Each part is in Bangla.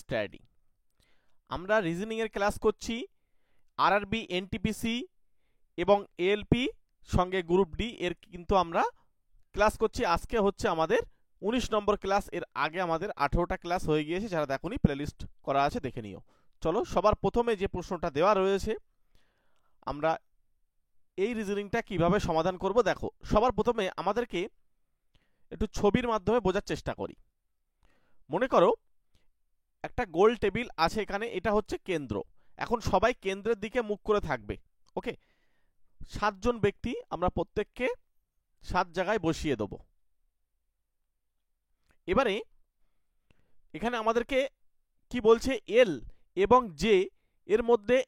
স্টাডি। আমরা রিজনিং এর ক্লাস করছি আরআরবি, এনটিপিসি এবং এএলপি সঙ্গে গ্রুপ ডি এর কিন্তু আমরা ক্লাস করছি। আজকে হচ্ছে আমাদের 19 নম্বর ক্লাস। এর আগে আমাদের 18টা ক্লাস হয়ে গিয়েছে, যারা দেখোনি প্লেলিস্ট করা আছে, দেখে নিও। চলো, সবার প্রথমে যে প্রশ্নটা দেওয়া রয়েছে আমরা এই রিজনিংটা কিভাবে সমাধান করব দেখো। সবার প্রথমে আমাদেরকে একটু ছবির মাধ্যমে বোঝার চেষ্টা করি। মনে করো একটা গোল টেবিল আছে এখানে, এটা হচ্ছে কেন্দ্র। এখন সবাই কেন্দ্রের দিকে মুখ করে থাকবে। ওকে, 7 জন ব্যক্তি আমরা প্রত্যেককে 7 জায়গায় বসিয়ে দেব। এবারে এখানে আমাদেরকে কি বলছে, এল এবং জে এর মধ্যে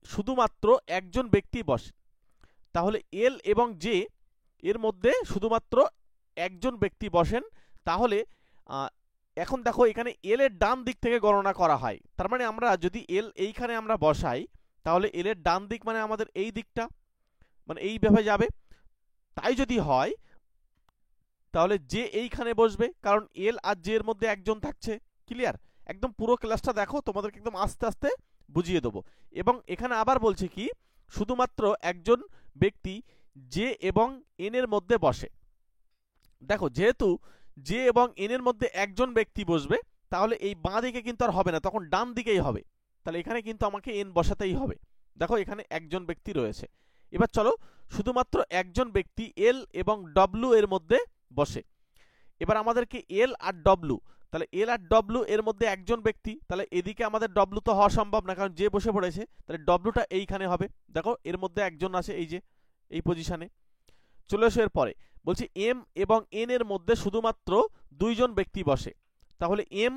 শুধুমাত্র একজন ব্যক্তি বসে। তাহলে এল এবং জে এর মধ্যে শুধুমাত্র একজন ব্যক্তি বসেন। তাহলে এখন দেখো এখানে এল এর ডান দিক থেকে গণনা করা হয়। তার মানে আমরা যদি এল এইখানে আমরা বসাই, তাহলে এল এর ডান দিক মানে আমাদের এই দিকটা, মানে এইভাবে যাবে। তাই যদি হয় তাহলে জে এইখানে বসবে, কারণ এল আর জে এর মধ্যে একজন থাকছে। ক্লিয়ার? একদম পুরো ক্লাসটা দেখো, তোমাদেরকে একদম আস্তে আস্তে বুঝিয়ে দেবো। এবং এখানে আবার বলছে কি, শুধুমাত্র একজন ব্যক্তি জে এবং এন এর মধ্যে বসে। দেখো, যেহেতু জে এবং এন এর মধ্যে একজন ব্যক্তি বসবে, তাহলে এই বাঁ দিকে কিন্তু আর হবে না, তখন ডান দিকেই হবে। তাহলে এখানে কিন্তু আমাকে এন বসাতেই হবে। দেখো এখানে একজন ব্যক্তি রয়েছে। এবার চলো, শুধুমাত্র একজন ব্যক্তি এল এবং ডব্লিউ এর মধ্যে বসে। এবার আমাদেরকে এল আর ডব্লিউ, তাহলে এল আর ডব্লিউ এর মধ্যে একজন ব্যক্তি, তাহলে এদিকে আমাদের ডব্লিউ তো হওয়া সম্ভব না, কারণ যে বসে পড়েছে। তাহলে ডব্লিউটা এইখানে হবে। দেখো এর মধ্যে একজন আছে, এই যে এই পজিশনে। চলে এসো এর পরে, বলছি এম এবং এন এর মধ্যে শুধুমাত্র 2 জন ব্যক্তি বসে। তাহলে এম,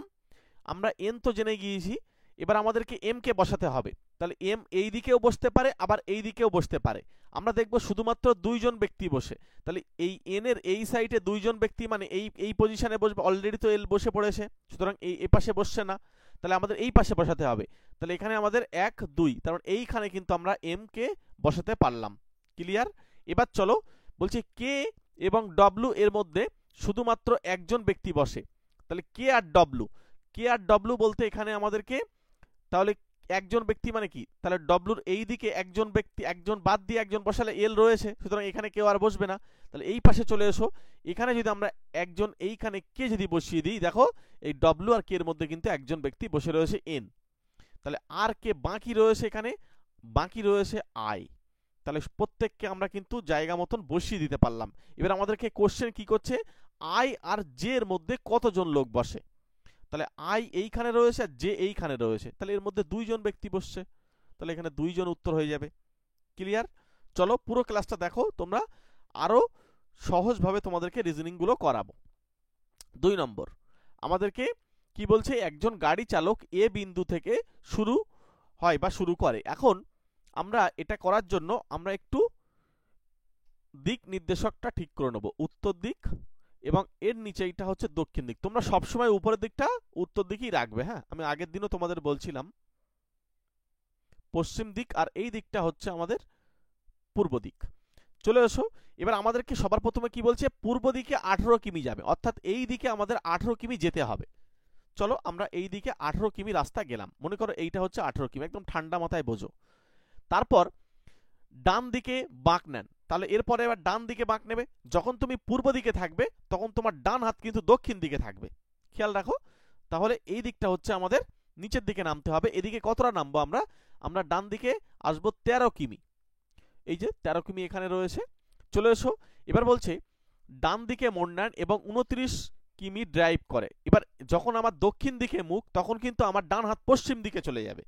আমরা এন তো জেনে গিয়েছি, এবার আমাদেরকে এম কে বসাতে হবে। তাহলে এম এই দিকেও বসতে পারে, আবার এই দিকেও বসতে পারে। আমরা দেখব শুধুমাত্র 2 জন ব্যক্তি বসে। তাহলে এই এন এর এই সাইডে 2 জন ব্যক্তি মানে এই পজিশনে বসবে। অলরেডি তো এল বসে পড়েছে, সুতরাং এই পাশে বসছে না, তাহলে আমাদের এই পাশে বসাতে হবে। তাহলে এখানে আমাদের 1 2, কারণ এইখানে কিন্তু আমরা এম কে বসাতে পারলাম। ক্লিয়ার? এবার চলো, বলছে কে এবং ডব্লিউ এর মধ্যে শুধুমাত্র একজন ব্যক্তি বসে। তাহলে কে আর ডব্লিউ, কে আর ডব্লিউ বলতে এখানে আমাদেরকে, তাহলে একজন ব্যক্তি মানে কি, তাহলে ডব্লিউর এই দিকে একজন ব্যক্তি, একজন বাদ দিয়ে একজন বসালে এল রয়েছে, সুতরাং এখানে কেউ আর বসবে না। তাহলে এই পাশে চলে এসো, এখানে যদি আমরা একজন এইখানে কে যদি বসিয়ে দিই, দেখো এই ডব্লিউ আর কে এর মধ্যে কিন্তু একজন ব্যক্তি বসে রয়েছে এন। তাহলে আর কে বাকি রয়েছে, এখানে বাকি রয়েছে আই। তাহলে প্রত্যেককে আমরা কিন্তু জায়গা মতন বসিয়ে দিতে পারলাম। এবার আমাদেরকে কোশ্চেন কি করছে, আই আর জে এর মধ্যে কতজন লোক বসে। তাহলে আই এইখানে রয়েছে আর জে এইখানে রয়েছে, তাহলে এর মধ্যে 2 জন ব্যক্তি বসছে। তাহলে এখানে 2 জন উত্তর হয়ে যাবে। ক্লিয়ার? চলো পুরো ক্লাসটা দেখো, তোমরা আরো সহজভাবে তোমাদেরকে রিজনিং গুলো করাবো। 2 নম্বর আমাদেরকে কি বলছে, একজন গাড়ি চালক এ বিন্দু থেকে শুরু হয় বা শুরু করে। এখন আমরা এটা করার জন্য আমরা একটু দিক নির্দেশকটা ঠিক করে নেব। উত্তর দিক এবং এর নিচে এটা হচ্ছে দক্ষিণ দিক। তোমরা সবসময় উপরের দিকটা উত্তর দিকেই রাখবে। হ্যাঁ, আমি আগের দিনও তোমাদের বলছিলাম পশ্চিম দিক, আর এই দিকটা হচ্ছে আমাদের পূর্ব দিক। চলে এসো, এবার আমাদেরকে সবার প্রথমে কি বলছে, পূর্ব দিকে 18 কিমি যাবে, অর্থাৎ এই দিকে আমাদের 18 কিমি যেতে হবে। চলো আমরা এই দিকে 18 কিমি রাস্তা গেলাম। মনে করো এইটা হচ্ছে 18 কিমি, একদম ঠান্ডা মাথায় বোঝো। তারপর ডান দিকে বাঁক নেন। তাহলে এরপরে এবার ডান দিকে বাঁক নেবে। যখন তুমি পূর্ব দিকে থাকবে, তখন তোমার ডান হাত কিন্তু দক্ষিণ দিকে থাকবে। খেয়াল রাখো। তাহলে এই দিকটা হচ্ছে আমাদের নিচের দিকে নামতে হবে। এদিকে কতটা নামবো আমরা, আমরা ডান দিকে আসবো 13 কিমি। এই যে 13 কিমি এখানে রয়েছে। চলে এসো, এবার বলছে ডান দিকে মোড় নেন এবং 29 কিমি ড্রাইভ করে। এবার যখন আমার দক্ষিণ দিকে মুখ, তখন কিন্তু আমার ডান হাত পশ্চিম দিকে চলে যাবে।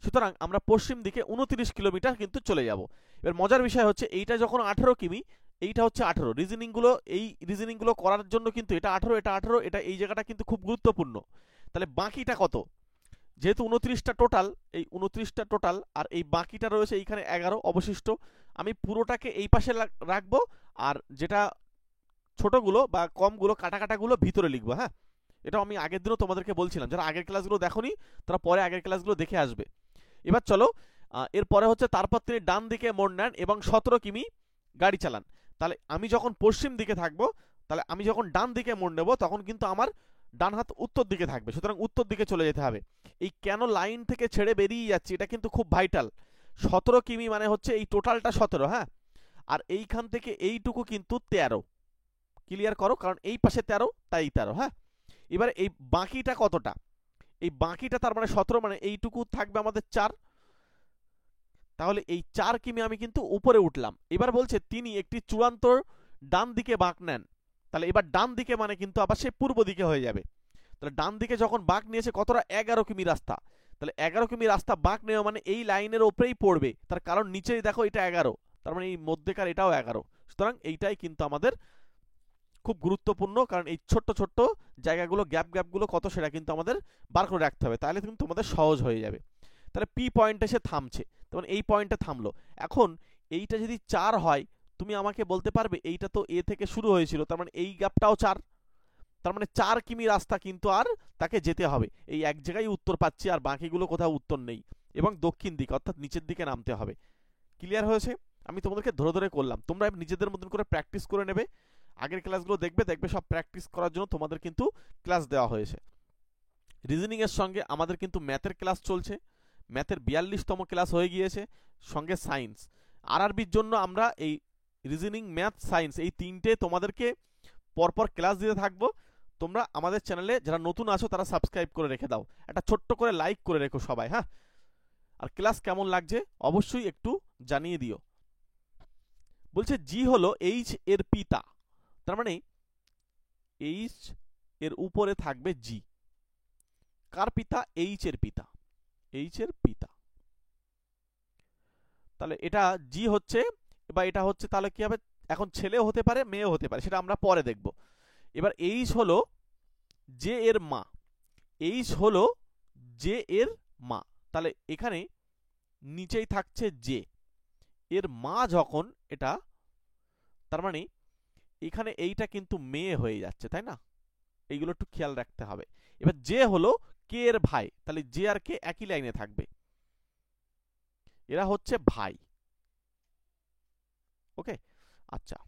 সুতরাং আমরা পশ্চিম দিকে 29 কিলোমিটার কিন্তু চলে যাব। এবার মজার বিষয় হচ্ছে, এইটা যখন 18 কিমি, এইটা হচ্ছে 18। এই রিজনিংগুলো করার জন্য কিন্তু এটা 18, এটা 18, এটা এই জায়গাটা কিন্তু খুব গুরুত্বপূর্ণ। তাহলে বাকিটা কত, যেহেতু 29টা টোটাল, এই 29টা টোটাল, আর এই বাকিটা রয়েছে এইখানে 11 অবশিষ্ট। আমি পুরোটাকে এই পাশে রাখবো, আর যেটা ছোটগুলো বা কমগুলো কাটাকাটাগুলো ভিতরে লিখবো। হ্যাঁ, এটা আমি আগের দিনও তোমাদেরকে বলছিলাম, যারা আগের ক্লাসগুলো দেখোনি তারা পরে আগের ক্লাসগুলো দেখে আসবে। এবার চলো, এরপরে হচ্ছে তারপর তিনি ডান দিকে মোড় নেন এবং 17 কিমি গাড়ি চালান। তাহলে আমি যখন পশ্চিম দিকে থাকবো, তাহলে আমি যখন ডান দিকে মোড় নেব, তখন কিন্তু আমার ডান হাত উত্তর দিকে থাকবে, সুতরাং উত্তর দিকে চলে যেতে হবে। এই কেন লাইন থেকে ছেড়ে বেরিয়ে যাচ্ছি এটা কিন্তু খুব ভাইটাল। 17 কিমি মানে হচ্ছে এই টোটালটা 17, হ্যাঁ, আর এইখান থেকে এইটুকু কিন্তু 13। ক্লিয়ার করো, কারণ এই পাশে 13 তাই 13, হ্যাঁ। এবারে এই বাকিটা কতটা, এই বাকিটা তার মানে 17, মানে এইটুকু থাকবে আমাদের 4। তাহলে এই 4 কিমি আমি কিন্তু উপরে উঠলাম। এবার বলছে তিনি একটি চূড়ান্ত ডান দিকে বাঁক নেন। তাহলে এবার ডান দিকে মানে কিন্তু আবার সে পূর্ব দিকে হয়ে যাবে। তাহলে ডান দিকে যখন বাঁক নিয়েছে কতটা, 11 কিমি রাস্তা। তাহলে 11 কিমি রাস্তা বাঁক নেওয়া মানে এই লাইনের ওপরেই পড়বে, তার কারণ নিচেই দেখো এটা 11, তার মানে এই মধ্যেকার এটাও 11। সুতরাং এইটাই কিন্তু আমাদের খুব গুরুত্বপূর্ণ, কারণ এই ছোট্ট ছোট্ট জায়গাগুলো গ্যাপগুলো কত সেটা কিন্তু আমাদের বার করে রাখতে হবে, তাহলে কিন্তু আমাদের সহজ হয়ে যাবে। তাহলে পি পয়েন্টে সে থামছে, তখন এই পয়েন্টে থামলো। এখন এইটা যদি 4 হয়, তুমি আমাকে বলতে পারবে এইটা তো এ থেকে শুরু হয়েছিল, তার মানে এই গ্যাপটাও 4, তার মানে 4 কিমি রাস্তা কিন্তু আর তাকে যেতে হবে। এই এক জায়গায় উত্তর পাচ্ছি, আর বাকিগুলো কোথাও উত্তর নেই, এবং দক্ষিণ দিকে অর্থাৎ নিচের দিকে নামতে হবে। ক্লিয়ার হয়েছে? আমি তোমাদেরকে ধরে ধরে করলাম, তোমরা নিজেদের মতন করে প্র্যাকটিস করে নেবে। আগের ক্লাসগুলো দেখবে সব প্র্যাকটিস করার জন্য তোমাদের কিন্তু ক্লাস দেওয়া হয়েছে। রিজনিং এর সঙ্গে আমাদের কিন্তু ম্যাথের ক্লাস চলছে, ম্যাথের 42তম ক্লাস হয়ে গিয়েছে, সঙ্গে সায়েন্স। আরআরবির জন্য আমরা এই রিজনিং, ম্যাথ, সায়েন্স এই তিনটে তোমাদেরকে পরপর ক্লাস দিতে থাকবো। তোমরা আমাদের চ্যানেলে যারা নতুন আছো তারা সাবস্ক্রাইব করে রেখে দাও, একটা ছোট্ট করে লাইক করে রেখো সবাই, হ্যাঁ। আর ক্লাস কেমন লাগছে অবশ্যই একটু জানিয়ে দিও। বলছে জি হলো এইচ এর পিতা, তার মানে এইচ এর উপরে থাকবে জি। কার পিতা? এইচ এর পিতা, এইচ এর পিতা। তাহলে এটা জি হচ্ছে, বা এটা হচ্ছে, তাহলে কি হবে, এখন ছেলেও হতে পারে মেয়েও হতে পারে, সেটা আমরা পরে দেখব। এবার এইচ হলো জে এর মা, এইচ হলো জে এর মা। তাহলে এখানে নিচেই থাকছে জে এর মা, যখন এটা, তার মানে এখানে এইটা কিন্তু মেয়ে হয়ে যাচ্ছে, তাই না? এইগুলো একটু খেয়াল রাখতে হবে। এবার জে হলো কে এর ভাই, তাহলে জে আর কে একই লাইনে থাকবে, এরা হচ্ছে ভাই। ওকে, আচ্ছা।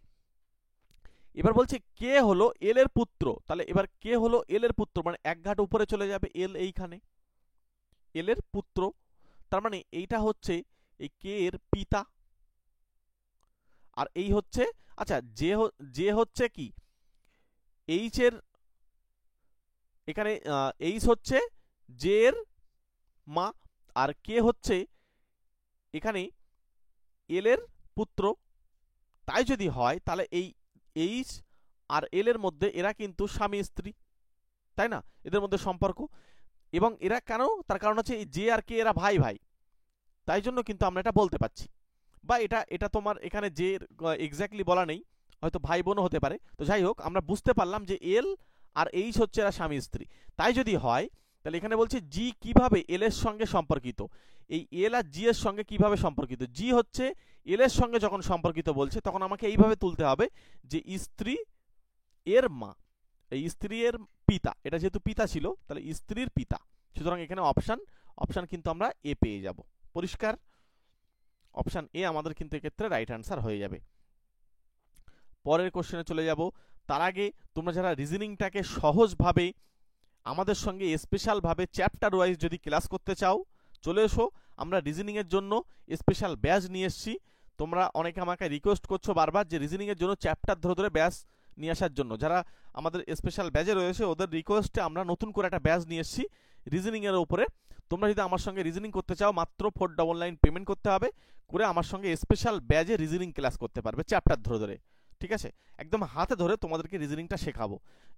এবার বলছে কে হলো এল এর পুত্র, তাহলে এবার কে হলো এল এর পুত্র, মানে এক ঘাট উপরে চলে যাবে, এল এইখানে, এল এর পুত্র। তার মানে এইটা হচ্ছে এই কে এর পিতা, আর এই হচ্ছে, আচ্ছা, যে হচ্ছে কি এইচ এর, এখানে এইচ হচ্ছে জে এর মা, আর কে হচ্ছে এখানে এল এর পুত্র। তাই যদি হয় তাহলে এই এইচ আর এল এর মধ্যে এরা কিন্তু স্বামী স্ত্রী, তাই না? এদের মধ্যে সম্পর্ক। এবং এরা কেন, তার কারণ হচ্ছে এই জে আর কে এরা ভাই ভাই, তাই জন্য কিন্তু আমরা এটা বলতে পারছি। বা এটা তোমার এখানে যে এক্স্যাক্টলি বলা নেই, হয়তো ভাই বোনও হতে পারে। তো যাই হোক, আমরা বুঝতে পারলাম যে এল আর এইচ হচ্ছে এরা স্বামী স্ত্রী। তাই যদি হয় তাহলে এখানে বলছে জি কিভাবে এল এর সঙ্গে সম্পর্কিত, এই এল আর জি এর সঙ্গে কিভাবে সম্পর্কিত। জি হচ্ছে এল এর সঙ্গে যখন সম্পর্কিত বলছে, তখন আমাকে এইভাবে তুলতে হবে যে স্ত্রী এর মা, এই স্ত্রী এর পিতা, এটা যেহেতু পিতা ছিল তাহলে স্ত্রীর পিতা। সুতরাং এখানে অপশন কিন্তু আমরা এ পেয়ে যাব। পরিষ্কার? অপশন এ আমাদের কিন্তু এক্ষেত্রে রাইট অ্যান্সার হয়ে যাবে। পরের কোশ্চেনে চলে যাব। তার আগে তোমরা যারা রিজনিংটাকে সহজভাবে আমাদের সঙ্গে স্পেশালভাবে চ্যাপ্টার ওয়াইজ যদি ক্লাস করতে চাও, চলে এসো। আমরা রিজনিং এর জন্য স্পেশাল ব্যাচ নিয়ে এসেছি। তোমরা অনেকে আমাকে রিকোয়েস্ট করছো বারবার যে রিজনিং এর জন্য চ্যাপ্টার ধরে ধরে ব্যাচ নিয়ে আসার জন্য। যারা আমাদের স্পেশাল ব্যাচে রয়েছে ওদের রিকোয়েস্টে আমরা নতুন করে একটা ব্যাচ নিয়ে এসেছি রিজনিং এর উপরে। তোমরা যদি আমার সঙ্গে রিজনিং করতে চাও, মাত্র 499 পেমেন্ট করতে হবে, করে আমার সঙ্গে স্পেশাল ব্যাচে রিজনিং ক্লাস করতে পারবে চ্যাপ্টার ধরে ধরে। ঠিক আছে? একদম হাতে ধরে তোমাদেরকে রিজনিংটা শেখাবো।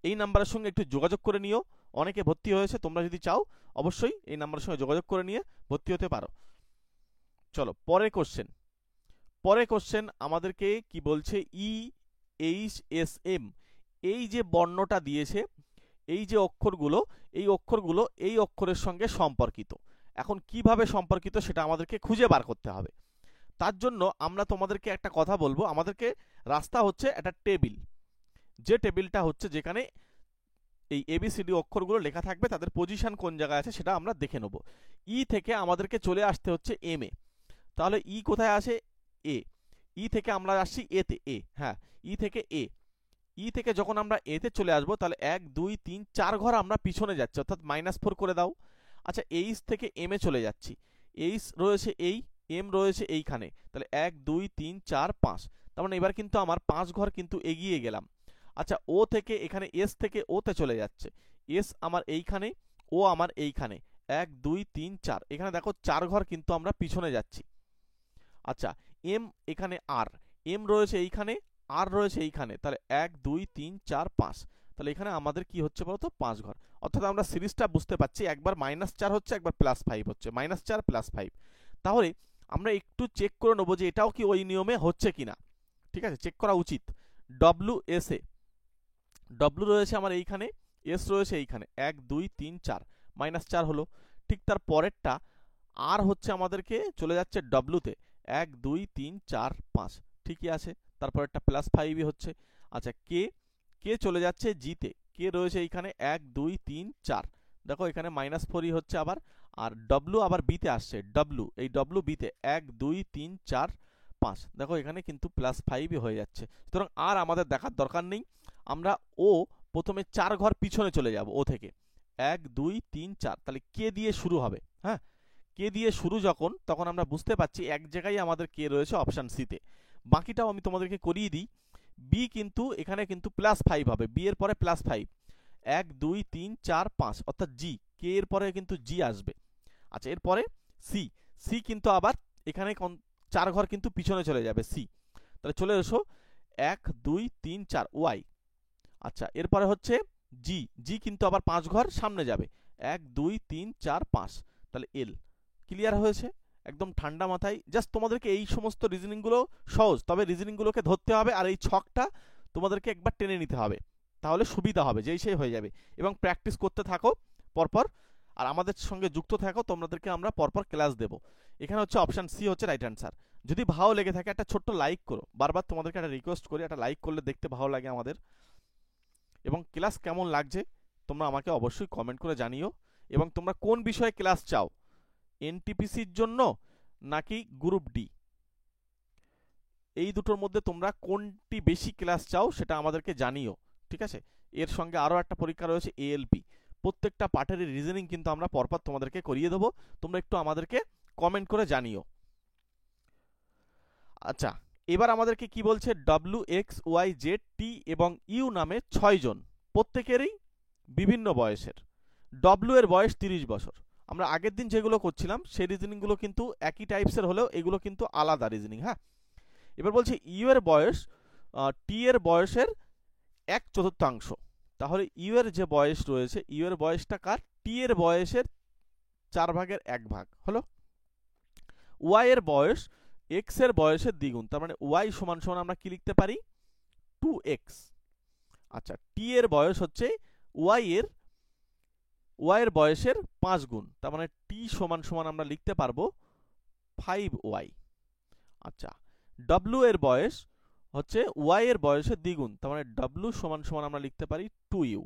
এই নাম্বারের সঙ্গে একটু যোগাযোগ করে নিও। অনেকে ভর্তি হয়েছে, তোমরা যদি চাও অবশ্যই এই নাম্বারের সঙ্গে যোগাযোগ করে নিয়ে ভর্তি হতে পারো। চলো পরের কোশ্চেন। পরের কোশ্চেন আমাদেরকে কি বলছে, ই এইচ এস এম, এই যে বর্ণটা দিয়েছে, এই যে অক্ষরগুলো, এই অক্ষরগুলো এই অক্ষরের সঙ্গে সম্পর্কিত। এখন কিভাবে সম্পর্কিত সেটা আমাদেরকে খুঁজে বার করতে হবে। তার জন্য আমরা তোমাদেরকে একটা কথা বলবো। আমাদেরকে রাস্তা হচ্ছে একটা টেবিল, যে টেবিলটা হচ্ছে যেখানে এই এবিসিডি অক্ষরগুলো লেখা থাকবে, তাদের পজিশন কোন জায়গায় আছে সেটা আমরা দেখে নেব। ই থেকে আমাদেরকে চলে আসতে হচ্ছে এম এ। তাহলে ই কোথায় আসে? এ। ই থেকে আমরা আসছি এতে, এ, হ্যাঁ, ই থেকে এ। ই থেকে যখন আমরা এতে চলে আসবো তাহলে 1 2 3 4 ঘর আমরা পিছনে যাচ্ছি, অর্থাৎ -4 করে দাও। আচ্ছা এইচ থেকে এম এ চলে যাচ্ছি, এইচ রয়েছে এই, এম রয়েছে এইখানে, তাহলে 1 2 3 4 5, তার মানে এবার কিন্তু আমার 5 ঘর কিন্তু এগিয়ে গেলাম। আচ্ছা ও থেকে এখানে এস থেকে ওতে চলে যাচ্ছে, এস আমার এইখানে, ও আমার এইখানে, 1 2 3 4, এখানে দেখো 4 ঘর কিন্তু আমরা পিছনে যাচ্ছি। আচ্ছা এম এখানে আর, এম রয়েছে এইখানে, আর রয়েছে এইখানে, তাহলে 1 2 3 4 5, তাহলে এখানে আমাদের কি হচ্ছে বলতো 5 ঘর। অর্থাৎ আমরা সিরিজটা বুঝতে পারছি, একবার -4 হচ্ছে, একবার +5 হচ্ছে, -4 +5। তাহলে আমরা একটু চেক করে নেবো যে এটাও কি ওই নিয়মে হচ্ছে কিনা, ঠিক আছে, চেক করা উচিত। ডব্লু এস এ, ডব্লু রয়েছে আমার এইখানে, এস রয়েছে এইখানে, 1 2 3 4, -4 হলো। ঠিক তার পরেরটা আর হচ্ছে আমাদেরকে চলে যাচ্ছে ডব্লুতে, 1 2 3 4 5, ঠিকই আছে, তারপর একটা +5ই হচ্ছে। আচ্ছা কে, কে চলে যাচ্ছে জিতে, কে রয়েছে এইখানে 1 2 3 4, দেখো এখানে -4ই হচ্ছে আবার। আর ডব্লু আবার বিতে আসছে, ডব্লু, এই ডব্লু বিতে 1 2 3 4 5, দেখো এখানে কিন্তু +5ই হয়ে যাচ্ছে। সুতরাং আর আমাদের দেখার দরকার নেই, আমরা ও প্রথমে 4 ঘর পিছনে চলে যাব, ও থেকে 1 2 3 4, তাহলে কে দিয়ে শুরু হবে, হ্যাঁ, কে দিয়ে শুরু যখন, তখন আমরা বুঝতে পারছি এক জায়গায় আমাদের কে রয়েছে অপশান সিতে। বাকিটাও আমি তোমাদেরকে করিয়ে দিই। বি কিন্তু এখানে কিন্তু +5 হবে, বি এর পরে +5, 1 2 3 4 5, অর্থাৎ জি, কে এর পরে কিন্তু জি আসবে। আচ্ছা এরপরে সি, সি কিন্তু আবার এখানে 4 ঘর কিন্তু পিছনে চলে যাবে সি, তাহলে চলে এসো 1 2 3 4 ওয়াই। আচ্ছা এরপরে হচ্ছে জি, জি কিন্তু আবার 5 ঘর সামনে যাবে, 1 2 3 4 5, তাহলে এল। ক্লিয়ার হয়েছে? একদম ঠান্ডা মাথায় জাস্ট তোমাদেরকে এই সমস্ত রিজনিংগুলো সহজ, তবে রিজনিংগুলোকে ধরতে হবে, আর এই ছকটা তোমাদেরকে একবার টেনে নিতে হবে, তাহলে সুবিধা হবে, যেই সেই হয়ে যাবে। এবং প্র্যাকটিস করতে থাকো পরপর, আর আমাদের সঙ্গে যুক্ত থাকো, তোমাদেরকে আমরা পরপর ক্লাস দেব। এখানে হচ্ছে অপশান সি হচ্ছে রাইট অ্যান্সার। যদি ভালো লেগে থাকে একটা ছোট্ট লাইক করো, বারবার তোমাদেরকে একটা রিকোয়েস্ট করি, একটা লাইক করলে দেখতে ভালো লাগে আমাদের। এবং ক্লাস কেমন লাগছে তোমরা আমাকে অবশ্যই কমেন্ট করে জানিও। এবং তোমরা কোন বিষয়ে ক্লাস চাও, এনটিপিসির জন্য নাকি গ্রুপ ডি, এই দুটোর মধ্যে তোমরা কোনটি বেশি ক্লাস চাও সেটা আমাদেরকে জানিও, ঠিক আছে। এর সঙ্গে আরও একটা পরীক্ষা রয়েছে এএলপি, প্রত্যেকটা পার্টের রিজনিং কিন্তু আমরা পরপর তোমাদেরকে করিয়ে দেবো, তোমরা একটু আমাদেরকে কমেন্ট করে জানিও। আচ্ছা এবার আমাদেরকে কি বলছে, W X Y Z T এবং ইউ নামে 6 জন, প্রত্যেকেরই বিভিন্ন বয়সের। ডব্লিউ এর বয়স 30 বছর। আমরা আগের দিন যেগুলো করছিলাম সেই রিজনিংগুলো কিন্তু একই টাইপসের হলেও এগুলো কিন্তু আলাদা রিজনিং, হ্যাঁ। এবার বলছে ইউ এর বয়স টি এর বয়সের 1/4, তাহলে ইউ এর যে বয়স রয়েছে, ইউ এর বয়সটা কার, টি এর বয়সের 4/1 হলো। ওয়াই এর বয়স এক্স এর বয়সের দ্বিগুণ, তার মানে ওয়াই সমান সমান আমরা কি লিখতে পারি, 2x। আচ্ছা টি এর বয়স হচ্ছে ওয়াই এর বয়সের 5 গুণ, তার মানে টি সমান সমান আমরা লিখতে পারবো 5y। আচ্ছা ডব্লিউ এর বয়স হচ্ছে ওয়াই এর বয়সের দ্বিগুণ, তার মানে ডব্লিউ সমান সমান আমরা লিখতে পারি 2u।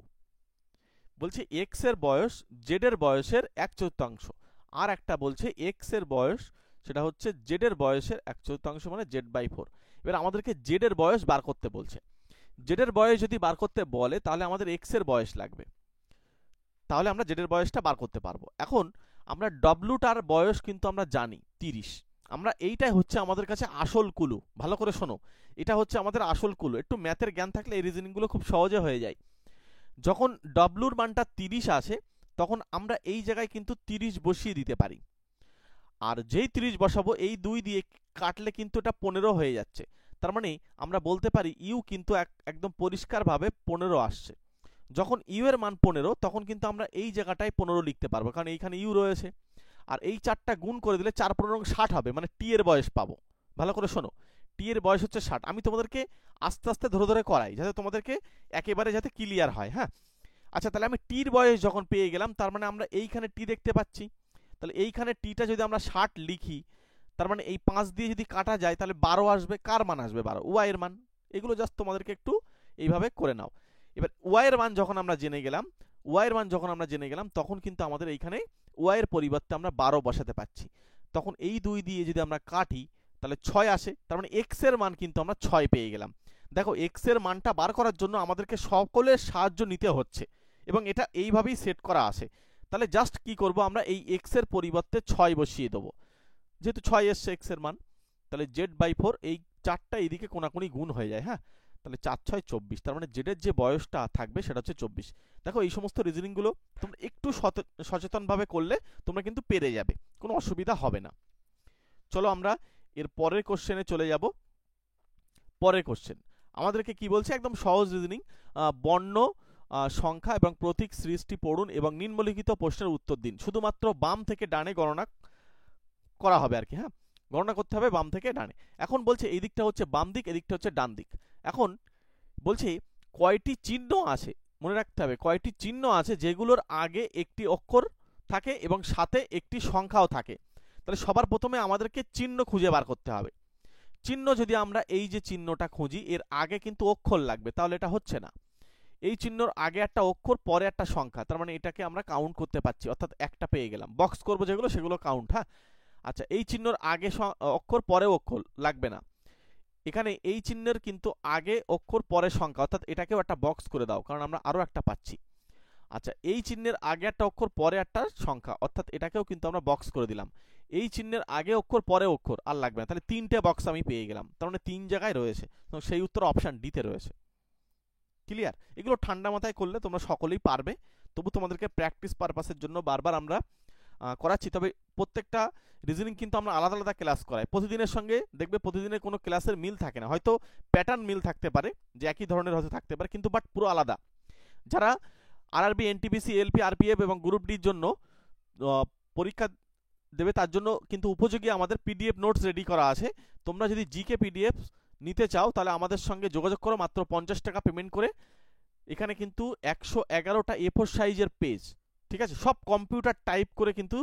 বলছে এক্স এর বয়স জেড এর বয়সের 1/4, আর একটা বলছে এক্স এর বয়স সেটা হচ্ছে জেড এর বয়সের 1/4, মানে z/4। এবার আমাদেরকে জেড এর বয়স বার করতে বলছে। জেড এর বয়স যদি বার করতে বলে তাহলে আমাদের এক্স এর বয়স লাগবে, তাহলে আমরা জেড এর বয়সটা বার করতে পারবো। এখন আমরা ডব্লিউটার বয়স কিন্তু আমরা জানি 30, আমরা এইটাই হচ্ছে আমাদের কাছে আসল কুলু, ভালো করে শোনো, এটা হচ্ছে আমাদের আসল কুলু। একটু ম্যাথের জ্ঞান থাকলে এই রিজনিংগুলো খুব সহজে হয়ে যায়। যখন ডব্লিউর মানটা 30 আসে তখন আমরা এই জায়গায় কিন্তু 30 বসিয়ে দিতে পারি, আর যেই 30 বসাবো এই 2 দিয়ে কাটলে কিন্তু এটা 15 হয়ে যাচ্ছে, তার মানে আমরা বলতে পারি ইউ কিন্তু একদম পরিষ্কারভাবে 15 আসছে। যখন ইউ এর মান 15 তখন কিন্তু আমরা এই জায়গাটায় 15 লিখতে পারবো, কারণ এইখানে ইউ রয়েছে, আর এই 4টা গুণ করে দিলে 4 15 60 হবে, মানে টি এর বয়স পাবো। ভালো করে শোনো, টি এর বয়স হচ্ছে 60। আমি তোমাদেরকে আস্তে আস্তে ধরে ধরে করাই যাতে তোমাদেরকে একেবারে যাতে ক্লিয়ার হয়, হ্যাঁ। আচ্ছা তাহলে আমি টির বয়স যখন পেয়ে গেলাম, তার মানে আমরা এইখানে টি দেখতে পাচ্ছি, তাহলে এইখানে টিটা যদি আমরা 60 লিখি, তার মানে এই 5 দিয়ে যদি কাটা যায় তাহলে 12 আসবে। কার মান আসবে 12, ওয়াই এর মান। এগুলো জাস্ট তোমাদেরকে একটু এইভাবে করে নাও। এবার ওয়াই এর মান যখন আমরা জেনে গেলাম, তখন কিন্তু আমাদের এইখানে ওয়াই এর পরিবর্তে আমরা 12 বসাতে পাচ্ছি। তখন এই 2 দিয়ে যদি আমরা কাটি তাহলে 6 আসে, তার মানে এক্স এর মান কিন্তু আমরা 6 পেয়ে গেলাম। দেখো এক্স এর মানটা বার করার জন্য আমাদেরকে সকলের সাহায্য নিতে হচ্ছে, এবং এটা এইভাবেই সেট করা আছে। তাহলে জাস্ট কি করব, আমরা এই এক্স এর পরিবর্তে 6 বসিয়ে দেবো, যেহেতু 6 এসছে এক্স এর মান। তাহলে z/4 এই 4টা এইদিকে কোনাকুনি গুণ হয়ে যায়। হ্যাঁ, তাহলে 4 6 24, তার মানে জেডের যে বয়সটা থাকবে সেটা হচ্ছে 24। দেখো এই সমস্ত রিজনিংগুলো তোমরা একটু সচেতনভাবে করলে তোমরা কিন্তু পেরে যাবে, কোনো অসুবিধা হবে না। চলো আমরা এর পরের কোশ্চেনে চলে যাব। পরের কোশ্চেন আমাদেরকে কি বলছে, একদম সহজ রিজনিং। বর্ণ, সংখ্যা এবং প্রতীক সৃষ্টি পড়ুন এবং নিম্নলিখিত প্রশ্নের উত্তর দিন। শুধুমাত্র বাম থেকে ডানে গণনা করা হবে আর কি। হ্যাঁ, গণনা করতে হবে বাম থেকে ডানে। এখন বলছে এই দিকটা হচ্ছে বাম দিক, এদিকটা হচ্ছে ডান দিক। এখন বলছে কয়টি চিহ্ন আছে, মনে রাখতে হবে কয়টি চিহ্ন আছে যেগুলোর আগে একটি অক্ষর থাকে এবং সাথে একটি সংখ্যাও থাকে। তাহলে সবার প্রথমে আমাদেরকে চিহ্ন খুঁজে বার করতে হবে। চিহ্ন যদি আমরা এই যে চিহ্নটা খুঁজি, এর আগে কিন্তু অক্ষর লাগবে, তাহলে এটা হচ্ছে না। এই চিহ্নর আগে একটা অক্ষর, পরে একটা সংখ্যা, তার মানে এটাকে আমরা কাউন্ট করতে পারছি, অর্থাৎ একটা পেয়ে গেলাম। বক্স করবো যেগুলো সেগুলো কাউন্ট। হ্যাঁ, আচ্ছা, এই চিহ্নর আগে অক্ষর, পরে অক্ষর লাগবে না। এখানে এই চিহ্নের কিন্তু আগে অক্ষর, পরে সংখ্যা, অর্থাৎ এটাকেও একটা বক্স করে দাও, কারণ আমরা আরো একটা পাচ্ছি। আচ্ছা, এই চিহ্নের আগে একটা অক্ষর, পরে একটা সংখ্যা, অর্থাৎ এটাকেও কিন্তু আমরা বক্স করে দিলাম। এই চিহ্নের আগে অক্ষর, পরে অক্ষর, আর লাগবে না। তাহলে 3টে বক্স আমি পেয়ে গেলাম, তার মানে 3 জায়গায় রয়েছে। সেই উত্তর অপশন ডিতে রয়েছে। ক্লিয়ার? এগুলো ঠান্ডা মাথায় করলে তোমরা সকলেই পারবে। তবু তোমাদেরকে প্র্যাকটিস পারপাসের জন্য বারবার আমরা করাচ্ছি। তবে প্রত্যেকটা রিজনিং কিন্তু আমরা আলাদা আলাদা ক্লাস করাই। প্রতিদিনের সঙ্গে দেখবে প্রতিদিনের কোনো ক্লাসের মিল থাকে না, হয়তো প্যাটার্ন মিল থাকতে পারে, যে একই ধরনের হয়তো থাকতে পারে, কিন্তু বাট পুরো আলাদা। যারা আরআরবি, এনটিপিসি, এলপি, আরপিএফ এবং গ্রুপ ডির জন্য পরীক্ষা দেবে, তার জন্য কিন্তু উপযোগী আমাদের পিডিএফ নোটস রেডি করা আছে। তোমরা যদি জিকে পিডিএফ নিতে চাও তাহলে আমাদের সঙ্গে যোগাযোগ করো, মাত্র 50 টাকা পেমেন্ট করে। এখানে কিন্তু 111টা A4 সাইজের পেজ, ঠিক আছে, সব কম্পিউটার টাইপ করে কিন্তু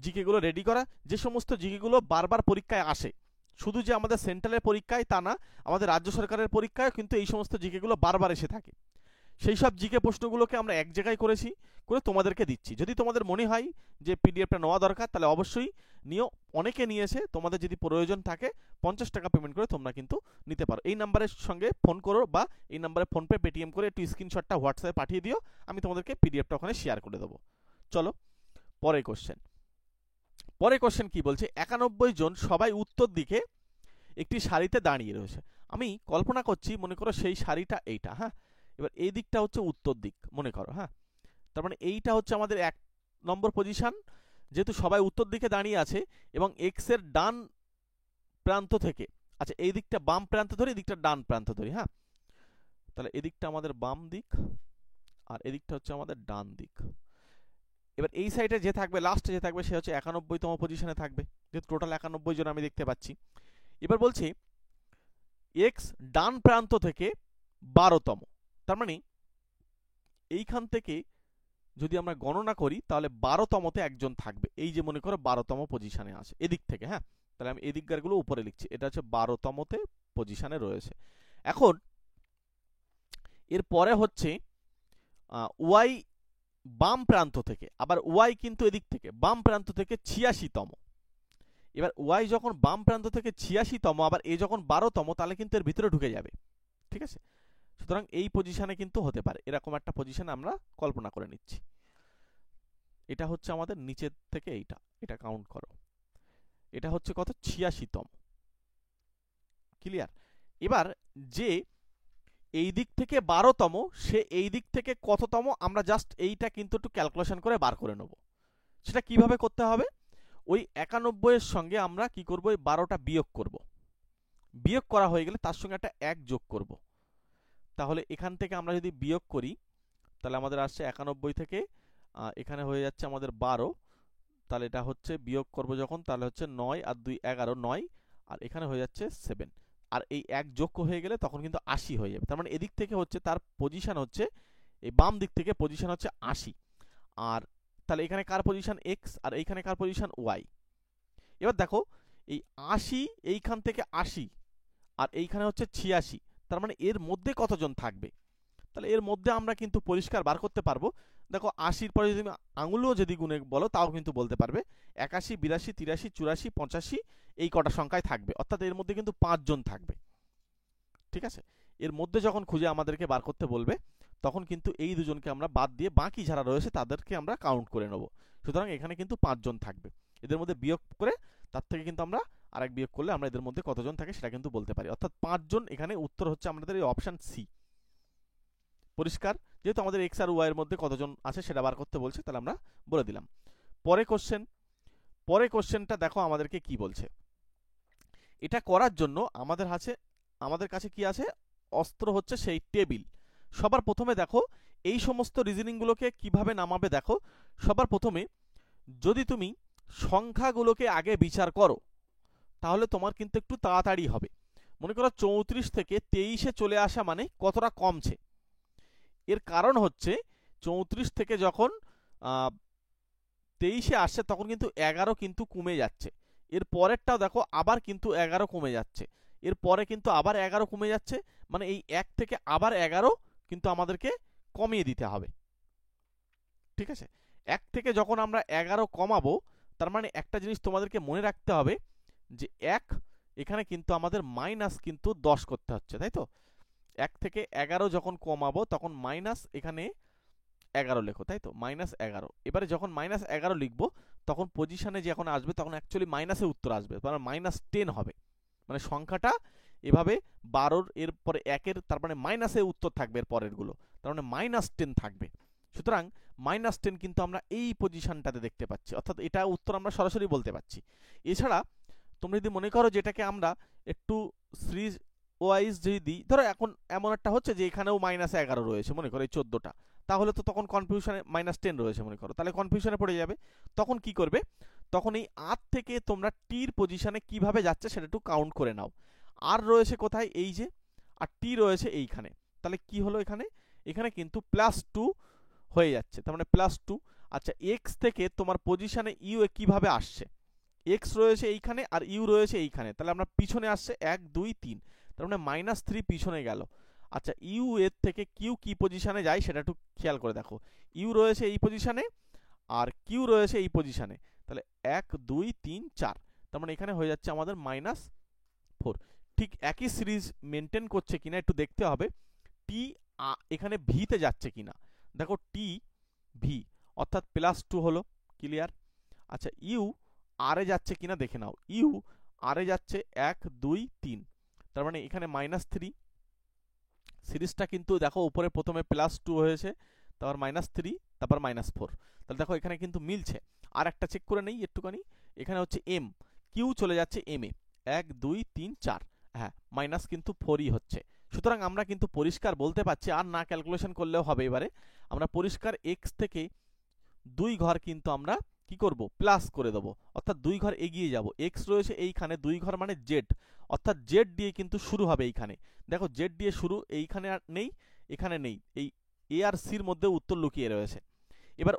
জিকেগুলো রেডি করা। যে সমস্ত জিকেগুলো বারবার পরীক্ষায় আসে, শুধু যে আমাদের সেন্ট্রালের পরীক্ষায় তা না, আমাদের রাজ্য সরকারের পরীক্ষায় কিন্তু এই সমস্ত জিকেগুলো বারবার এসে থাকে। সেই সব জিকে প্রশ্নগুলোকে আমরা এক জায়গায় করেছি, করে তোমাদেরকে দিচ্ছি। যদি তোমাদের মনে হয় যে পিডিএফটা নেওয়া দরকার, তাহলে অবশ্যই নিও। অনেকে নিয়েছে, তোমাদের যদি প্রয়োজন থাকে 50 টাকা পেমেন্ট করে তোমরা কিন্তু নিতে পারো। এই নাম্বারের সঙ্গে ফোন করো, বা এই নাম্বারে ফোনপে, পেটিএম করে একটু স্ক্রিনশটটা হোয়াটসঅ্যাপে পাঠিয়ে দিও, আমি তোমাদেরকে পিডিএফটা ওখানে শেয়ার করে দেবো। চলো পরের কোশ্চেন। পরের কোশ্চেন কি বলছে, 91 জন সবাই উত্তর দিকে একটি সারিতে দাঁড়িয়ে রয়েছে। আমি কল্পনা করছি, মনে করো সেই সারিটা এইটা। হ্যাঁ, এবার এই দিকটা হচ্ছে উত্তর দিক মনে করো। হ্যাঁ, তার মানে এইটা হচ্ছে আমাদের 1 নম্বর পজিশন। যেহেতু সবাই উত্তর দিকে দাঁড়িয়ে আছে এবং এক্স এর ডান প্রান্ত থেকে, আচ্ছা এই দিকটা বাম প্রান্ত ধরি, এই দিকটা ডান প্রান্ত ধরি। হ্যাঁ, তাহলে এদিকটা আমাদের বাম দিক আর এদিকটা হচ্ছে আমাদের ডান দিক। এবার এই সাইডে যে থাকবে, লাস্টে যে থাকবে, সে হচ্ছে 91তম পজিশনে থাকবে, যেহেতু টোটাল 91 জন আমি দেখতে পাচ্ছি। এবার বলছি এক্স ডান প্রান্ত থেকে 12তম, তার মানে এইখান থেকে যদি আমরা গণনা করি তাহলে 12তমতে একজন থাকবে। এই যে মনে করো 12তম পজিশনে আছে এদিক থেকে। হ্যাঁ, তাহলে আমি এদিককারগুলো উপরে লিখছি, এটা হচ্ছে 12তমতে পজিশনে রয়েছে। এখন এর পরে হচ্ছে ওয়াই বাম প্রান্ত থেকে, আবার ওয়াই কিন্তু এদিক থেকে বাম প্রান্ত থেকে 86তম। এবার ওয়াই যখন বাম প্রান্ত থেকে 86তম, আবার এ যখন 12তম, তাহলে কিন্তু এর ভিতরে ঢুকে যাবে। ঠিক আছে, সুতরাং এই পজিশনে কিন্তু হতে পারে, এরকম একটা পজিশন আমরা কল্পনা করে নিচ্ছি। এটা হচ্ছে আমাদের নিচের থেকে এইটা, এটা কাউন্ট করো, এটা হচ্ছে কত, 86তম। ক্লিয়ার? এবার যে এই দিক থেকে 12তম, সে এই দিক থেকে কততম, আমরা জাস্ট এইটা কিন্তু একটু ক্যালকুলেশন করে বার করে নেব। সেটা কিভাবে করতে হবে, ওই 91 এর সঙ্গে আমরা কি করব, ওই 12টা বিয়োগ করব। বিয়োগ করা হয়ে গেলে তার সঙ্গে একটা 1 যোগ করব। তাহলে এখান থেকে আমরা যদি বিয়োগ করি, তাহলে আমাদের আসছে 91 থেকে এখানে হয়ে যাচ্ছে আমাদের 12, তাহলে এটা হচ্ছে বিয়োগ করব যখন, তাহলে হচ্ছে 9 আর 2 11, 9, আর এখানে হয়ে যাচ্ছে 7, আর এই 1 যোগ হয়ে গেলে তখন কিন্তু 80 হয়ে যাবে। তার মানে এদিক থেকে হচ্ছে তার পজিশন হচ্ছে, এই বাম দিক থেকে পজিশন হচ্ছে 80। আর তাহলে এখানে কার পজিশন, এক্স, আর এইখানে কার পজিশন, ওয়াই। এবার দেখো এই 80, এইখান থেকে 80, আর এইখানে হচ্ছে 86, তার মানে এর মধ্যে কতজন থাকবে। তাহলে এর মধ্যে আমরা কিন্তু পরিষ্কার বার করতে পারবো। দেখো 80-র পরে যদি আঙুলও যদি গুণে বলো তাও কিন্তু বলতে পারবে। 81, 82, 83, 84, 85 এই কটা সংখ্যায় থাকবে, অর্থাৎ এর মধ্যে কিন্তু 5 জন থাকবে। ঠিক আছে, এর মধ্যে যখন খুঁজে আমাদেরকে বার করতে বলবে তখন কিন্তু এই দুজনকে আমরা বাদ দিয়ে বাকি যারা রয়েছে তাদেরকে আমরা কাউন্ট করে নেব। সুতরাং এখানে কিন্তু 5 জন থাকবে। এদের মধ্যে বিয়োগ করে তার থেকে কিন্তু আমরা আরেক বিয়োগ করলে আমরা এদের মধ্যে কতজন থাকে সেটা কিন্তু বলতে পারি। অর্থাৎ 5 জন। এখানে উত্তর হচ্ছে আমাদের এই অপশন সি। পরিষ্কার? যেহেতু আমাদের এক্স আর ওয়াই এর মধ্যে কতজন আছে সেটা বার করতে বলছে, তাহলে আমরা বলে দিলাম। পরে কোশ্চেনটা দেখো আমাদেরকে কি বলছে। এটা করার জন্য আমাদের কাছে কি আছে? অস্ত্র হচ্ছে সেই টেবিল। সবার প্রথমে দেখো এই সমস্ত রিজনিংগুলোকে কিভাবে নামাবে দেখো। সবার প্রথমে যদি তুমি সংখ্যাগুলোকে আগে বিচার করো তাহলে তোমার কিন্তু একটু তাড়াতাড়ি হবে। মনে করো 34 থেকে 23-এ চলে আসা মানে কতটা কমছে। এর কারণ হচ্ছে 34 থেকে যখন 23-এ আসছে তখন কিন্তু 11 কিন্তু কমে যাচ্ছে। এর পরেরটাও দেখো আবার কিন্তু 11 কমে যাচ্ছে। এর পরে কিন্তু আবার 11 কমে যাচ্ছে, মানে এই 1 থেকে আবার 11 কিন্তু আমাদেরকে কমিয়ে দিতে হবে। ঠিক আছে? 1 থেকে যখন আমরা 11 কমাবো তার মানে একটা জিনিস তোমাদেরকে মনে রাখতে হবে যে 1 এখানে কিন্তু আমাদের মাইনাস কিন্তু 10 করতে হচ্ছে, তাই তো? 1 থেকে 11 যখন কমাবো তখন মাইনাস এখানে 11 লেখো, তাই তো? -11। এবারে যখন -11 লিখবো তখন পজিশনে যে এখন আসবে তখন অ্যাকচুয়ালি মাইনাসের উত্তর আসবে, মানে -10 হবে। মানে সংখ্যাটা এভাবে 12-র এরপরে 1-এর তার মানে মাইনাসের উত্তর থাকবে এর পরের গুলো, তার মানে -10 থাকবে। সুতরাং -10 কিন্তু আমরা এই পজিশনটাতে দেখতে পাচ্ছি, অর্থাৎ এটা উত্তর আমরা সরাসরি বলতে পারছি। এছাড়া তোমরা যদি মনে করো যেটাকে আমরা একটু সিরিজ ওয়াইজ যদি দিই, ধরো এখন এমন একটা হচ্ছে যে এখানেও -11 রয়েছে, মনে করো এই 14টা, তাহলে তো তখন কনফিউশনে -10 রয়েছে মনে করো, তাহলে কনফিউশনে পড়ে যাবে। তখন কি করবে? তখন এই আর থেকে তোমরা টির পজিশনে কিভাবে যাচ্ছে সেটা একটু কাউন্ট করে নাও। আর রয়েছে কোথায়? এই যে, আর টি রয়েছে এইখানে। তাহলে কি হলো এখানে কিন্তু +2 হয়ে যাচ্ছে, তার মানে +2। আচ্ছা, এক্স থেকে তোমার পজিশনে ইউ কিভাবে আসছে? এক্স রয়েছে এইখানে আর ইউ রয়েছে এইখানে, তাহলে আমরা পিছনে আসছে 1 2 3, তার মানে -3 পিছনে গেল। আচ্ছা, ইউ এর থেকে কিউ কি পজিশনে যায় সেটা একটু খেয়াল করে দেখো। ইউ রয়েছে এই পজিশনে আর কিউ রয়েছে এই পজিশনে, তাহলে 1 2 3 4, তার মানে এখানে হয়ে যাচ্ছে আমাদের -4। ঠিক একই সিরিজ মেনটেন করছে কিনা একটু দেখতে হবে। টি এখানে ভিতে যাচ্ছে কিনা, দেখো টি ভি অর্থাৎ +2 হলো, ক্লিয়ার? আচ্ছা, ইউ আর এ যাচ্ছে কিনা দেখে নাও। ইউ আর এ যাচ্ছে 1 2 3, তার মানে এখানে -3। সিরিজটা কিন্তু দেখো উপরে প্রথমে +2 হয়েছে, তারপর -3, তারপর -4, তাহলে দেখো এখানে কিন্তু মিলছে। আর একটা চেক করে নেই একটুখানি, এখানে হচ্ছে এম, কিউ চলে যাচ্ছে এম এ, 1 2 3 4, হ্যাঁ মাইনাস কিন্তু 4ই হচ্ছে। সুতরাং আমরা কিন্তু পরিষ্কার বলতে পারছি, আর না ক্যালকুলেশন করলেও হবে। এবারে আমরা পরিষ্কার এক্স থেকে 2 ঘর কিন্তু আমরা কি করব? প্লাস করে দেবো, অর্থাৎ 2 ঘর এগিয়ে যাব। এক্স রয়েছে এইখানে, 2 ঘর মানে জেড, অর্থাৎ জেড দিয়ে কিন্তু শুরু হবে এইখানে। দেখো জেড দিয়ে শুরু, এইখানে আর নেই, এখানে নেই, এই এ আর সির মধ্যে উত্তর লুকিয়ে রয়েছে। এবার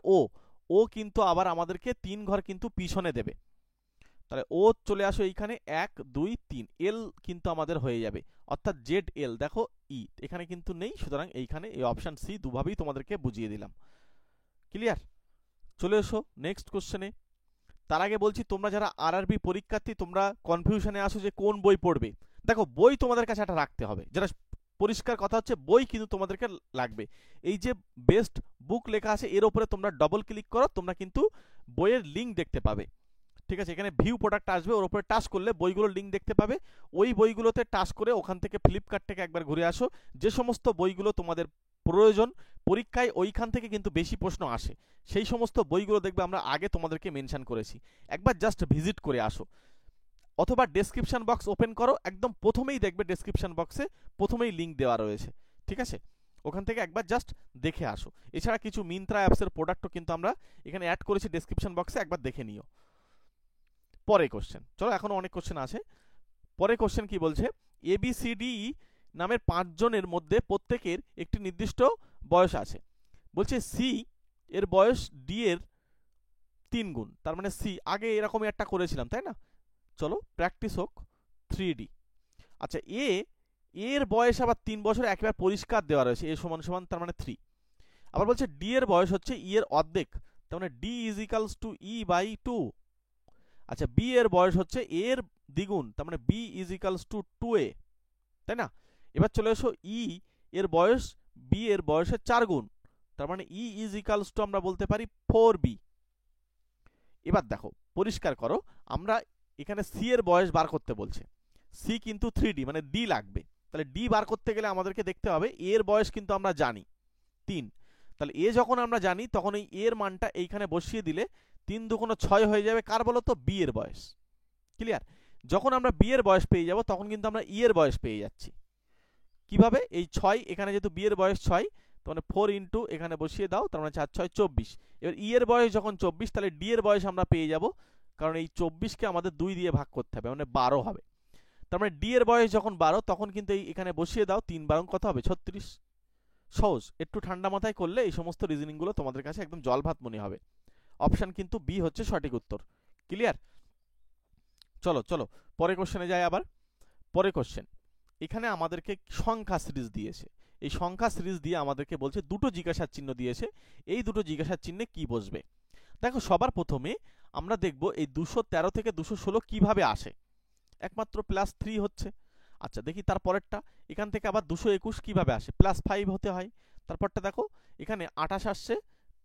ও কিন্তু আবার আমাদেরকে 3 ঘর কিন্তু পিছনে দেবে, তাহলে ও চলে আসো এইখানে 1 2 3, এল কিন্তু আমাদের হয়ে যাবে, অর্থাৎ জেড এল। দেখো ই এখানে কিন্তু নেই, সুতরাং এইখানে এই অপশন সি দুভাবেই তোমাদেরকে বুঝিয়ে দিলাম। ক্লিয়ার? চলে এসো নেক্সট কোশ্চেনে। তার আগে বলছি, তোমরা যারা আরআরবি পরীক্ষার্থী তোমরা কনফিউশনে আসো যে কোন বই পড়বে। দেখো বই তোমাদের কাছে একটা রাখতে হবে, যেটা পরিষ্কার কথা হচ্ছে বই কিন্তু তোমাদেরকে লাগবে। এই যে বেস্ট বুক লেখা আছে এর উপরে তোমরা ডবল ক্লিক করো, তোমরা কিন্তু বইয়ের লিঙ্ক দেখতে পাবে। ঠিক আছে? এখানে ভিউ প্রোডাক্ট আসবে, ওর উপরে টাচ করলে বইগুলোর লিঙ্ক দেখতে পাবে। ওই বইগুলোতে টাচ করে ওখান থেকে ফ্লিপকার্ট থেকে একবার ঘুরে আসো। যে সমস্ত বইগুলো তোমাদের প্রয়োজন, পরীক্ষায় ওইখান থেকে কিন্তু বেশি প্রশ্ন আসে, সেই সমস্ত বইগুলো দেখবে আমরা আগে তোমাদেরকে মেনশন করেছি। একবার জাস্ট ভিজিট করে আসো, অথবা ডেসক্রিপশন বক্স ওপেন করো, একদম প্রথমেই দেখবে ডেসক্রিপশন বক্সে প্রথমেই লিঙ্ক দেওয়া রয়েছে। ঠিক আছে? ওখান থেকে একবার জাস্ট দেখে আসো। এছাড়া কিছু মিন্ত্রা অ্যাপসের প্রোডাক্টও কিন্তু আমরা এখানে অ্যাড করেছি ডেসক্রিপশন বক্সে, একবার দেখে নিও। পরে কোশ্চেন, চলো এখনো অনেক কোশ্চেন আছে। পরে কোশ্চেন কি বলছে? ABCDE নামের 5 জনের মধ্যে প্রত্যেকের একটি নির্দিষ্ট বয়স আছে। বলছে সি এর বয়স ডি এর 3 গুণ, তার মানে সি আগে এরকমই একটা করেছিলাম, তাই না? চলো প্র্যাকটিস হোক 3D। আচ্ছা, এর বয়স আবার 3 বছর একেবারে পরিষ্কার দেওয়া রয়েছে, এ সমান সমান তার মানে 3। আবার বলছে ডি এর বয়স হচ্ছে ই এর অর্ধেক, তার মানে D is equals to E by 2। আচ্ছা, বি এর বয়স হচ্ছে এ এর দ্বিগুণ, তার মানে B is equals two 2a, তাই না? এবার চলে এসো ই এর বয়স বি এর বয়সের 4 গুণ, তার মানে ই ইজ ইকালস টু আমরা বলতে পারি 4b। এবার দেখো পরিষ্কার করো, আমরা এখানে সি এর বয়স বার করতে বলছে, সি কিন্তু 3d মানে ডি লাগবে, তাহলে ডি বার করতে গেলে আমাদেরকে দেখতে হবে এ এর বয়স কিন্তু আমরা জানি 3, তাহলে এ যখন আমরা জানি তখন এই এর মানটা এইখানে বসিয়ে দিলে 3 দুগুণ 6 হয়ে যাবে, কার বলো তো, বি এর বয়স। ক্লিয়ার? যখন আমরা বি এর বয়স পেয়ে যাব তখন কিন্তু আমরা ই এর বয়স পেয়ে যাচ্ছি। কিভাবে? এই 6 এখানে যেহেতু বি এর বয়স 6, তার মানে 4 ইন্টু এখানে বসিয়ে দাও, তার মানে 4 6 24। এবার ই এর বয়স যখন 24, তাহলে ডি এর বয়স আমরা পেয়ে যাব, কারণ এই 24কে আমাদের 2 দিয়ে ভাগ করতে হবে, মানে 12 হবে। তার মানে ডি এর বয়স যখন 12, তখন কিন্তু এখানে বসিয়ে দাও, 3 12 কত হবে, 36। সহজ, একটু ঠান্ডা মাথায় করলে এই সমস্ত রিজনিং গুলো তোমাদের কাছে একদম জল ভাত মনে হবে। অপশন কিন্তু বি হচ্ছে সঠিক উত্তর। ক্লিয়ার? চলো চলো পরে কোশ্চেনে যাই। আবার পরে কোশ্চেন, এখানে আমাদেরকে সংখ্যা সিরিজ দিয়েছে, এই সংখ্যা সিরিজ দিয়ে আমাদেরকে বলছে দুটো জিজ্ঞাসার চিহ্ন দিয়েছে, এই দুটো জিজ্ঞাসার চিহ্নে কি বসবে। দেখো সবার প্রথমে আমরা দেখব এই 213 থেকে 216 কিভাবে আসে, একমাত্র +3 হচ্ছে। আচ্ছা দেখি তারপরেরটা, এখান থেকে আবার 221 কিভাবে আসে, +5 হতে হয়। তারপরটা দেখো এখানে 28 আসছে,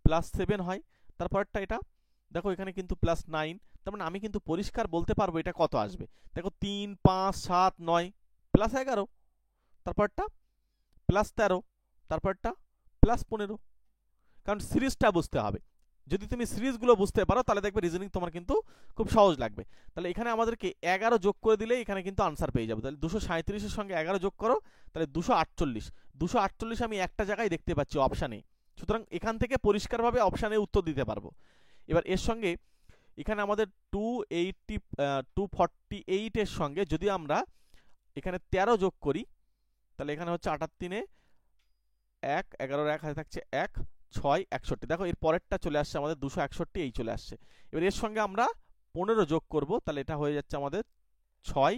+7 হয়। তারপরটা এটা দেখো এখানে কিন্তু +9, তার মানে আমি কিন্তু পরিষ্কার বলতে পারবো এটা কত আসবে। দেখো 3 5 7 9 +11, তারপরটা +13, তারপরটা +15, কারণ সিরিজটা বুঝতে হবে। যদি তুমি সিরিজগুলো বুঝতে পারো তাহলে দেখবে রিজনিং তোমার কিন্তু খুব সহজ লাগবে। তাহলে এখানে আমাদেরকে 11 যোগ করে দিলে এখানে কিন্তু আনসার পেয়ে যাবে। তাহলে 237 এর সঙ্গে 11 যোগ করো, তাহলে 248। 248 আমি একটা জায়গায় দেখতে পাচ্ছি, অপশানে, সুতরাং এখান থেকে পরিষ্কারভাবে অপশানে উত্তর দিতে পারবো। এবার এর সঙ্গে এখানে আমাদের 248 এর সঙ্গে যদি আমরা এখানে 13 যোগ করি, তাহলে এখানে হচ্ছে 8 3 1, 11 1 হাতে থাকছে 1 6 61। দেখো এর পরেরটা চলে আসছে আমাদের 261, এই চলে আসছে। এবার এর সঙ্গে আমরা 15 যোগ করব, তাহলে এটা হয়ে যাচ্ছে আমাদের 6,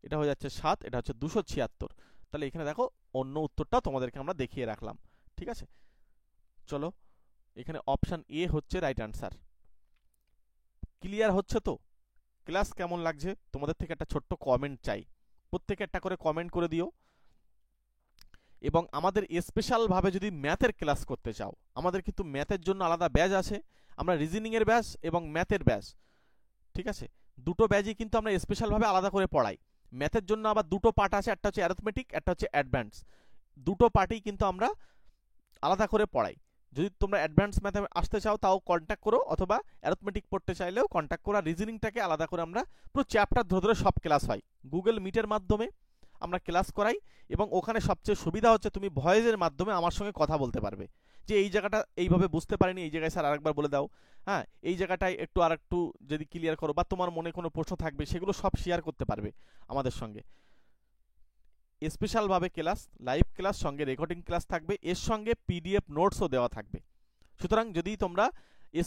এটা হয়ে যাচ্ছে 7, এটা হচ্ছে 276। তাহলে এখানে দেখো অন্য উত্তরটা তোমাদেরকে আমরা দেখিয়ে রাখলাম। ঠিক আছে, চলো এখানে অপশন এ হচ্ছে রাইট আনসার। ক্লিয়ার হচ্ছে তো? ক্লাস কেমন লাগছে তোমাদের থেকে একটা ছোট্ট কমেন্ট চাই, প্রত্যেকে একটা করে কমেন্ট করে দিও। এবং আমাদের স্পেশাল ভাবে যদি ম্যাথের ক্লাস করতে চাও, আমাদের কিন্তু ম্যাথের জন্য আলাদা ব্যাচ আছে, আমরা রিজনিং এর ব্যাচ এবং ম্যাথের ব্যাচ, ঠিক আছে, দুটো ব্যাচই কিন্তু আমরা স্পেশাল ভাবে আলাদা করে পড়াই। ম্যাথের জন্য আবার দুটো পার্ট আছে, একটা হচ্ছে অ্যারিথমেটিক, একটা হচ্ছে অ্যাডভান্স, দুটো পার্টই কিন্তু আমরা আলাদা করে পড়াই। যদি তোমরা অ্যাডভান্স ম্যাথে আসতে চাও তাও কন্ট্যাক্ট করো, অথবা অ্যারিথমেটিক পড়তে চাইলেও কন্ট্যাক্ট করো। রিজনিংটাকে আলাদা করে আমরা পুরো চ্যাপ্টার ধরে ধরে সব ক্লাস হয়, গুগল মিটের মাধ্যমে আমরা ক্লাস করাই। এবং ওখানে সবচেয়ে সুবিধা হচ্ছে তুমি ভয়েসের মাধ্যমে আমার সঙ্গে কথা বলতে পারবে, যে এই জায়গাটা এইভাবে বুঝতে পারিনি, এই জায়গায় স্যার আরেকবার বলে দাও, হ্যাঁ এই জায়গাটায় একটু আরেকটু যদি ক্লিয়ার করো, বা তোমার মনে কোনো প্রশ্ন থাকবে সেগুলো সব শেয়ার করতে পারবে আমাদের সঙ্গে। স্পেশাল ভাবে ক্লাস, লাইভ ক্লাস, সঙ্গে রেকর্ডিং ক্লাস থাকবে, এর সঙ্গে পিডিএফ নোটসও দেওয়া থাকবে। সুতরাং যদি তোমরা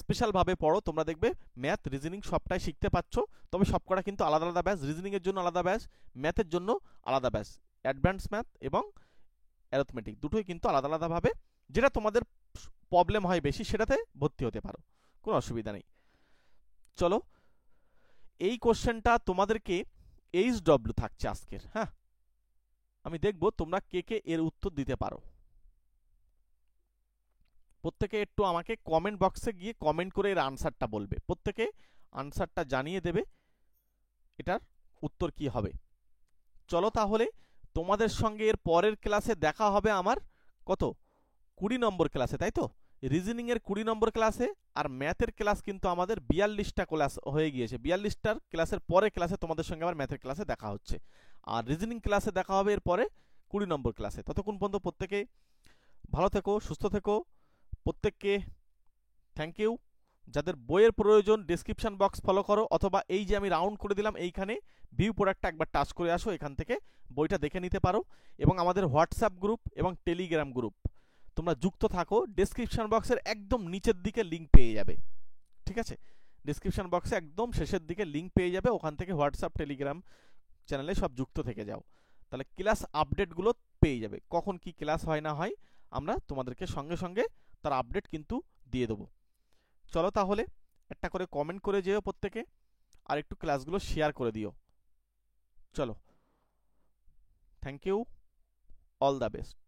স্পেশাল ভাবে পড়ো, তোমরা দেখবে ম্যাথ রিজনিং সবটাই শিখতে পাচ্ছ। তবে সবকটা কিন্তু আলাদা আলাদা ব্যাচ, রিজনিং এর জন্য আলাদা ব্যাচ, ম্যাথের জন্য আলাদা ব্যাচ, অ্যাডভান্স ম্যাথ এবং অ্যারিথমেটিক দুটোই কিন্তু আলাদা আলাদা ভাবে, যেটা তোমাদের প্রবলেম হয় বেশি সেটাতে ভর্তি হতে পারো, কোনো অসুবিধা নেই। চলো এই কোশ্চেনটা তোমাদেরকে HW থাকছে আজকের, হ্যাঁ আমি দেখব তোমরা কে কে এর উত্তর দিতে পারো। প্রত্যেকে একটু আমাকে কমেন্ট বক্সে গিয়ে কমেন্ট করে এর আনসারটা বলবে, প্রত্যেকে আনসারটা জানিয়ে দেবে এটার উত্তর কি হবে। চলো তাহলে তোমাদের সঙ্গে এর পরের ক্লাসে দেখা হবে আমার কত 20 নম্বর ক্লাসে, তাই তো? রিজনিং এর 20 নম্বর ক্লাসে, আর ম্যাথের ক্লাস কিন্তু আমাদের 42টা ক্লাস হয়ে গিয়েছে। 42টার ক্লাসের পরে ক্লাসে তোমাদের সঙ্গে আবার ম্যাথের ক্লাসে দেখা হচ্ছে, আর রিজনিং ক্লাসে দেখা হবে এর পরে 20 নম্বর ক্লাসে। ততক্ষণ পর্যন্ত প্রত্যেকে ভালো থেকো, সুস্থ থেকো, প্রত্যেককে থ্যাংক ইউ। যাদের বইয়ের প্রয়োজন ডেসক্রিপশন বক্স ফলো করো, অথবা এই যে আমি রাউন্ড করে দিলাম এইখানে ভিউ প্রোডাক্টটা একবার টাচ করে আসো, এখান থেকে বইটা দেখে নিতে পারো। এবং আমাদের হোয়াটসঅ্যাপ গ্রুপ এবং টেলিগ্রাম গ্রুপ তোমরা যুক্ত থাকো, ডেসক্রিপশন বক্সের একদম নিচের দিকে লিঙ্ক পেয়ে যাবে, ঠিক আছে? ডেসক্রিপশন বক্সে একদম শেষের দিকে লিঙ্ক পেয়ে যাবে, ওখান থেকে হোয়াটসঅ্যাপ টেলিগ্রাম চ্যানেলে সব যুক্ত থেকে যাও, তাহলে ক্লাস আপডেটগুলো পেয়ে যাবে, কখন কি ক্লাস হয় না হয় আমরা তোমাদেরকে সঙ্গে সঙ্গে তার আপডেট কিন্তু দিয়ে দেবো। চলো তাহলে একটা করে কমেন্ট করে যেও প্রত্যেকে, আর একটু ক্লাসগুলো শেয়ার করে দিও। চলো, thank you, all the best.